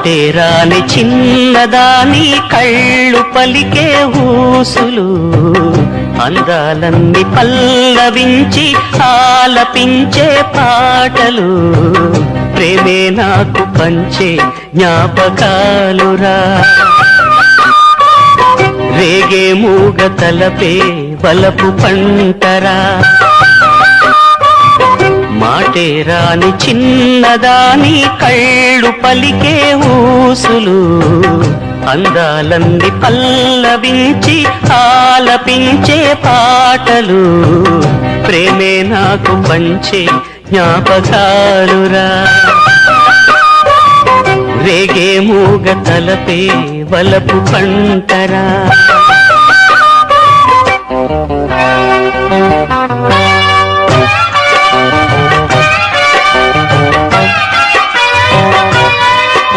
మాటేరాని చిన్నదాని కళ్ళు పలికే ఊసులు అందాలన్నీ పల్లవించి ఆలపించే పాటలు ప్రేమే నాకు పంచే జ్ఞాపకాలురా రేగే మూగ తలపే వలపు పంటరా మాటేరాని చిన్నదాని కళ్ళు పలికే ఊసులు అందాలన్నీ పల్లవించి ఆలపించే పాటలు ప్రేమే నాకు పంచే జ్ఞాపకాలురా రేగే మూగ తలపే వలపు పంటరా